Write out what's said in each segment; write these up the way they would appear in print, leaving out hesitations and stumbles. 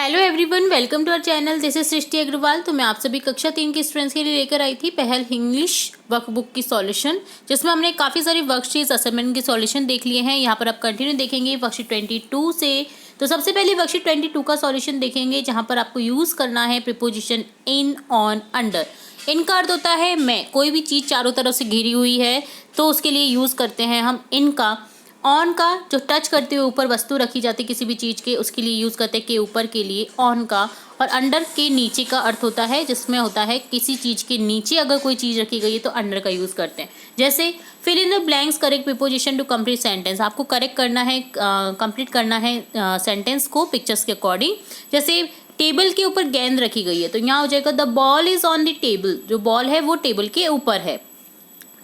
Hello everyone, welcome to our channel. This is Srishti Agarwal. तो मैं आप सभी कक्षा 3 के स्टूडेंट्स के लिए लेकर आई थी पहल इंग्लिश वर्कबुक की सॉल्यूशन, जिसमें हमने काफ़ी सारी वर्कशीट्स असाइनमेंट के सॉल्यूशन देख लिए हैं। यहाँ पर आप कंटिन्यू देखेंगे वर्कशीट 22 से। तो सबसे पहले वर्कशीट 22 का सॉल्यूशन देखेंगे, जहाँ पर आपको यूज़ करना है प्रीपोजिशन इन, ऑन, अंडर। इन का अर्थ होता है मैं, कोई भी चीज़ चारों तरफ से घिरी हुई है तो उसके लिए यूज़ करते हैं हम इन का। ऑन का जो टच करते हुए ऊपर वस्तु रखी जाती है किसी भी चीज़ के, उसके लिए यूज़ करते हैं के ऊपर के लिए ऑन का। और अंडर के नीचे का अर्थ होता है जिसमें होता है किसी चीज़ के नीचे अगर कोई चीज़ रखी गई है तो अंडर का यूज़ करते हैं। जैसे fill in the blanks, correct preposition to complete sentence. आपको करेक्ट करना है, कंप्लीट करना है सेंटेंस को पिक्चर्स के अकॉर्डिंग। जैसे टेबल के ऊपर गेंद रखी गई है तो यहाँ हो जाएगा the ball is on the table. जो बॉल है वो टेबल के ऊपर है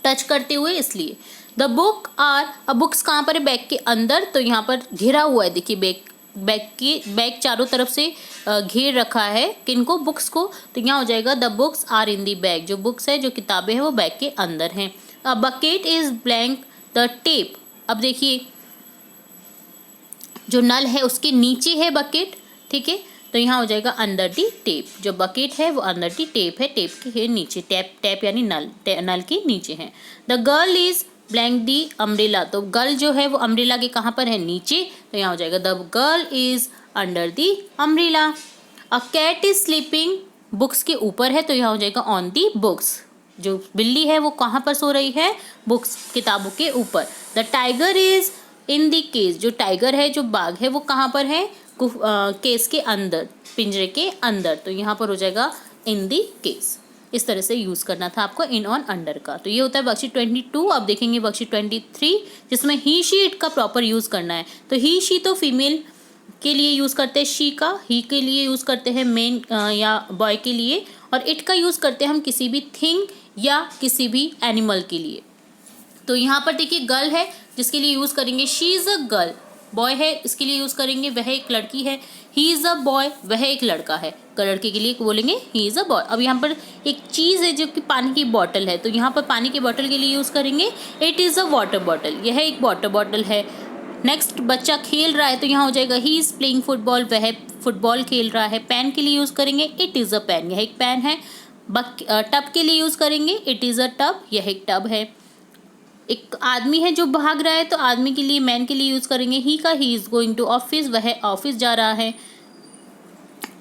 टच करते हुए, इसलिए। द बुक आर, अब बुक्स कहाँ पर है? बैग के अंदर। तो यहाँ पर घिरा हुआ है, देखिए बैग चारों तरफ से घेर रखा है किनको? बुक्स को। तो यहाँ हो जाएगा the books are in the bag. जो बुक्स है, जो किताबें हैं वो बैग के अंदर हैं। Bucket is blank the tape. अब देखिए जो नल है उसके नीचे है बकेट, ठीक है। तो यहाँ हो जाएगा अंडर दी टेप। जो बकेट है वो अंडर दी टेप है, टेप के नीचे। टैप यानी नल के नीचे है। The girl is blank the umbrella. तो गर्ल जो है वो अम्ब्रेला के कहाँ पर है? नीचे। तो यहाँ हो जाएगा the girl is under the umbrella. A cat is sleeping, books के ऊपर है तो यहाँ हो जाएगा ऑन दी बुक्स। जो बिल्ली है वो कहाँ पर सो रही है? बुक्स, किताबों के ऊपर। The tiger is in the cage. जो टाइगर है, जो बाघ है, वो कहाँ पर है? केस के अंदर, पिंजरे के अंदर। तो यहाँ पर हो जाएगा इन दी केस। इस तरह से यूज़ करना था आपको इन, ऑन, अंडर का। तो ये होता है वर्कशीट 22। अब देखेंगे वर्कशीट 23, जिसमें ही शी इट का प्रॉपर यूज़ करना है। तो ही शी तो फीमेल के लिए यूज़ करते हैं शी का, ही के लिए यूज़ करते हैं मेन या बॉय के लिए, और इट का यूज़ करते हैं हम किसी भी थिंग या किसी भी एनिमल के लिए। तो यहाँ पर देखिए गर्ल है जिसके लिए यूज़ करेंगे she is a girl. Boy है इसके लिए यूज़ करेंगे वह एक लड़की है। ही इज़ अ बॉय, वह एक लड़का है। लड़के के लिए बोलेंगे ही इज़ अ बॉय। अब यहाँ पर एक चीज़ है जो कि पानी की बॉटल है, तो यहाँ पर पानी की बॉटल के लिए यूज़ करेंगे it is a water bottle. यह एक वाटर बॉटल है। नेक्स्ट, बच्चा खेल रहा है तो यहाँ हो जाएगा ही इज़ प्लेइंग फुटबॉल, वह फुटबॉल खेल रहा है। पेन के लिए यूज़ करेंगे इट इज़ अ पेन, यह एक पेन है। टब के लिए यूज़ करेंगे इट इज़ अ टब, यह एक टब है। एक आदमी है जो भाग रहा है तो आदमी के लिए, मैन के लिए यूज़ करेंगे ही का, he is going to office, वह ऑफिस जा रहा है।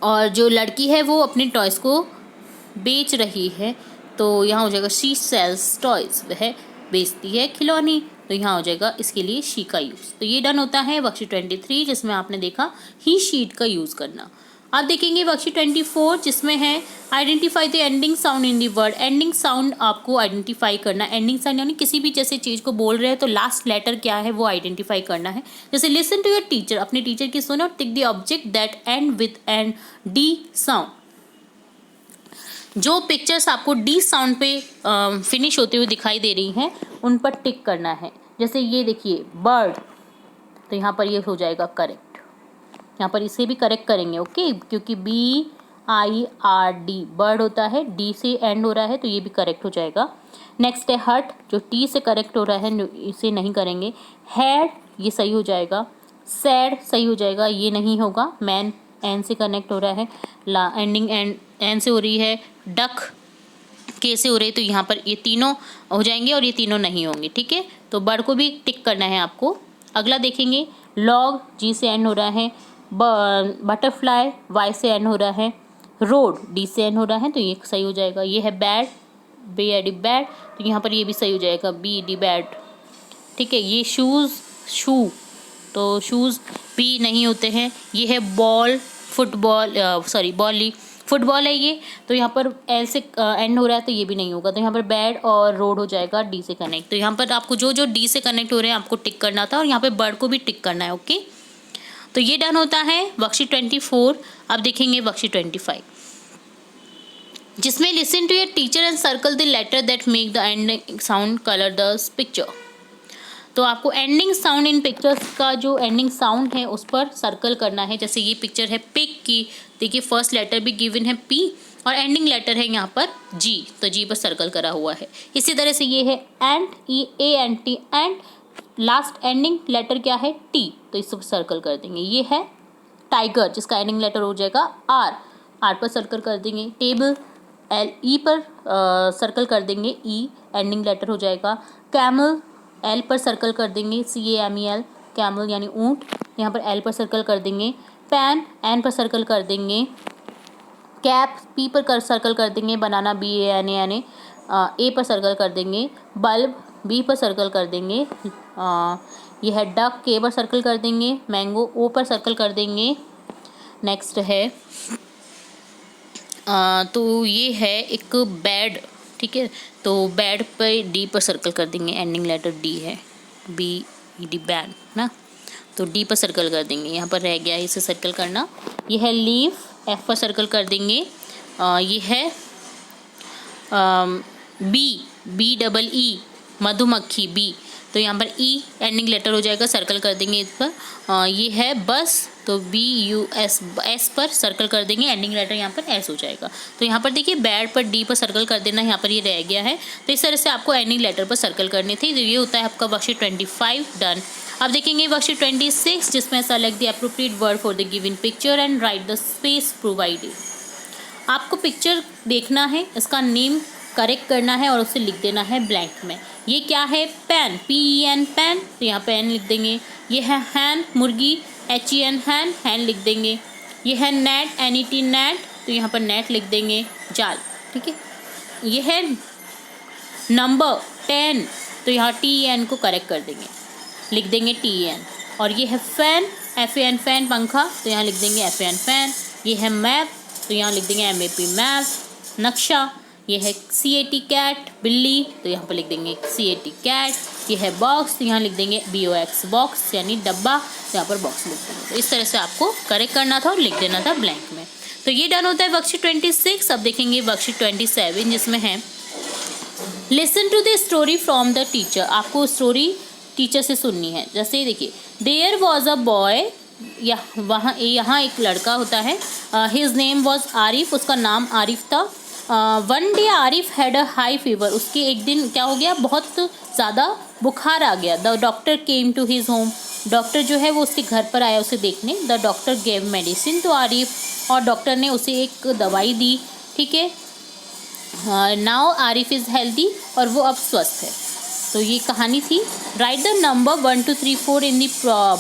और जो लड़की है वो अपने टॉयज़ को बेच रही है तो यहाँ हो जाएगा शी सेल्स टॉयज़, वह बेचती है खिलौने। तो यहाँ हो जाएगा इसके लिए शी का यूज़। तो ये डन होता है वर्कशीट 23, जिसमें आपने देखा ही शीट का यूज़ करना। आप देखेंगे वर्कशीट 24, जिसमें है identify the ending sound in the word. Ending sound आपको आइडेंटिफाई करना। एंडिंग साउंड यानी किसी भी जैसे चीज़ को बोल रहे हैं तो लास्ट लेटर क्या है वो आइडेंटिफाई करना है। जैसे लिसन टू योर टीचर, अपने टीचर की सुनो। Tick the object that and with an D sound. जो पिक्चर्स आपको डी साउंड पे फिनिश होते हुए दिखाई दे रही हैं उन पर टिक करना है। जैसे ये देखिए बर्ड, तो यहाँ पर ये हो जाएगा करेक्ट। यहाँ पर इसे भी करेक्ट करेंगे, ओके, क्योंकि BIRD बर्ड होता है, डी से एंड हो रहा है तो ये भी करेक्ट हो जाएगा। नेक्स्ट है हट, जो टी से करेक्ट हो रहा है, इसे नहीं करेंगे। हैड, ये सही हो जाएगा। सैड सही हो जाएगा, ये नहीं होगा। मैन, एन से कनेक्ट हो रहा है। एंडिंग एन से हो रही है। डक के से हो रही है तो यहाँ पर ये तीनों हो जाएंगे और ये तीनों नहीं होंगे, ठीक है। तो बर्ड को भी टिक करना है आपको। अगला देखेंगे लॉग, जी से एंड हो रहा है। बटरफ्लाई, वाई से एंड हो रहा है। रोड, डी से एंड हो रहा है तो ये सही हो जाएगा। ये है बैड, BAD बैड, तो यहाँ पर ये भी सही हो जाएगा, BD बैड, ठीक है। ये शूज़, शू, तो शूज़ भी नहीं होते हैं। ये है बॉल, फुटबॉल, सॉरी बॉली, फुटबॉल है ये, तो यहाँ पर एल से एंड हो रहा है तो ये भी नहीं होगा। तो यहाँ पर बैड और रोड हो जाएगा डी से कनेक्ट। तो यहाँ पर आपको जो जो डी से कनेक्ट हो रहे हैं आपको टिक करना था और यहाँ पर बर्ड को भी टिक करना है, ओके। तो ये डन होता है वर्कशीट 24। अब देखेंगे वर्कशीट 25, जिसमें listen to your teacher and circle the letter that make the ending sound, colour the picture. तो आपको एंडिंग साउंड इन पिक्चर्स का जो एंडिंग साउंड है उस पर सर्कल करना है। जैसे ये पिक्चर है पिक की, देखिए फर्स्ट लेटर भी गिवन है P और एंडिंग लेटर है यहाँ पर G, तो G पर सर्कल करा हुआ है। इसी तरह से ये है end, EANT end, last ending letter क्या है T, तो इस पर सर्कल कर देंगे। ये है टाइगर जिसका एंडिंग लेटर हो जाएगा आर, आर पर सर्कल कर देंगे। टेबल एल, ई पर सर्कल कर देंगे, ई एंडिंग लेटर हो जाएगा। कैमल एल पर सर्कल कर देंगे, CAMEL कैमल यानी ऊँट, यहाँ पर एल पर सर्कल कर देंगे। पैन एन पर सर्कल कर देंगे। कैप पी पर सर्कल कर देंगे, बनाना BANANA ए पर सर्कल कर देंगे। बल्ब बी पर सर्कल कर देंगे। यह है डक, के पर सर्कल कर देंगे। मैंगो ओ पर सर्कल कर देंगे। नेक्स्ट है तो ये है एक बेड, ठीक है, तो बेड पे डी पर सर्कल कर देंगे, एंडिंग लेटर डी है, BED बैड ना, तो डी पर सर्कल कर देंगे। यहाँ पर रह गया है इसे सर्कल करना। ये है लीफ, एफ पर सर्कल कर देंगे। ये है BE मधुमक्खी, बी, तो यहाँ पर ई एंडिंग लेटर हो जाएगा, सर्कल कर देंगे इस पर। ये है बस, तो BUS, एस पर सर्कल कर देंगे, एंडिंग लेटर यहाँ पर एस हो जाएगा। तो यहाँ पर देखिए बैड पर डी पर सर्कल कर देना, यहाँ पर ये रह गया है। तो इस तरह से आपको एंडिंग लेटर पर सर्कल करनी थी। तो ये होता है आपका वर्कशीट 25 डन। अब देखेंगे वर्कशीट 26 जिसमें select the appropriate word for the given picture and right the space provided. आपको पिक्चर देखना है, इसका नेम करेक्ट करना है और उसे लिख देना है ब्लैंक में। ये क्या है? पेन, PEN पेन, तो यहाँ पेन लिख देंगे। ये है हैन, मुर्गी, HEN हैन, हैन लिख देंगे। ये है नेट, NET नेट, तो यहाँ पर नेट लिख देंगे, जाल, ठीक है। ये है नंबर 10, तो यहाँ TEN को करेक्ट कर देंगे, लिख देंगे TEN। और ये है फैन, FAN फैन, पंखा, तो यहाँ लिख देंगे FAN फैन। ये है मैप, तो यहाँ लिख देंगे MAP मैप। नक्शा, ये है CAT कैट, बिल्ली, तो यहाँ पर लिख देंगे CAT कैट। ये है बॉक्स, तो यहाँ लिख देंगे BOX बॉक्स यानी डब्बा, तो यहाँ पर बॉक्स लिख देंगे। तो इस तरह से आपको करेक्ट करना था और लिख देना था ब्लैंक में। तो ये डन होता है वर्कशीट 26। अब देखेंगे वर्कशीट 27 जिसमें है listen to the story from the teacher. आपको स्टोरी टीचर से सुननी है। जैसे देखिए, देयर वॉज अ बॉय, यहाँ एक लड़का होता है, हिज नेम वॉज आरिफ, उसका नाम आरिफ था। One day Arif had a high fever, उसके एक दिन क्या हो गया, बहुत ज़्यादा बुखार आ गया। The doctor came to his home, doctor जो है वो उसके घर पर आया उसे देखने। The doctor gave medicine to Arif, और डॉक्टर ने उसे एक दवाई दी, ठीक है। नाउ आरिफ इज़ हेल्दी, और वो अब स्वस्थ है। तो ये कहानी थी। Write the number 1 2 3 4 in the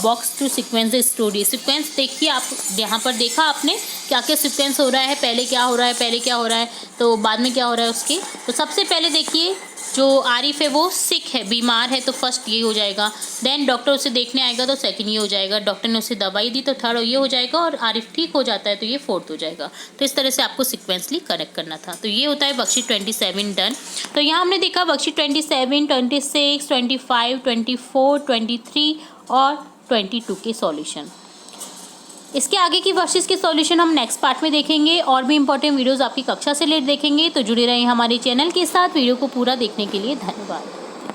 box to sequence the story. Sequence देखिए, आप यहाँ पर देखा आपने क्या क्या सीक्वेंस हो रहा है, पहले क्या हो रहा है, पहले क्या हो रहा है, तो बाद में क्या हो रहा है उसके। तो सबसे पहले देखिए, जो आरिफ है वो सिक है, बीमार है, तो फर्स्ट ये हो जाएगा। देन डॉक्टर उसे देखने आएगा, तो सेकंड ये हो जाएगा। डॉक्टर ने उसे दवाई दी, तो थर्ड ये हो जाएगा। और आरिफ ठीक हो जाता है, तो ये फोर्थ हो जाएगा। तो इस तरह से आपको सिक्वेंसली करेक्ट करना था। तो ये होता है वर्कशीट 27 डन। तो यहाँ हमने देखा वर्कशीट 27, 26, 25, 24, 23 और 22 के सॉल्यूशन। इसके आगे की वर्कशीट्स के सॉल्यूशन हम नेक्स्ट पार्ट में देखेंगे। और भी इंपॉर्टेंट वीडियोस आपकी कक्षा से लेट देखेंगे। तो जुड़े रहें हमारे चैनल के साथ। वीडियो को पूरा देखने के लिए धन्यवाद।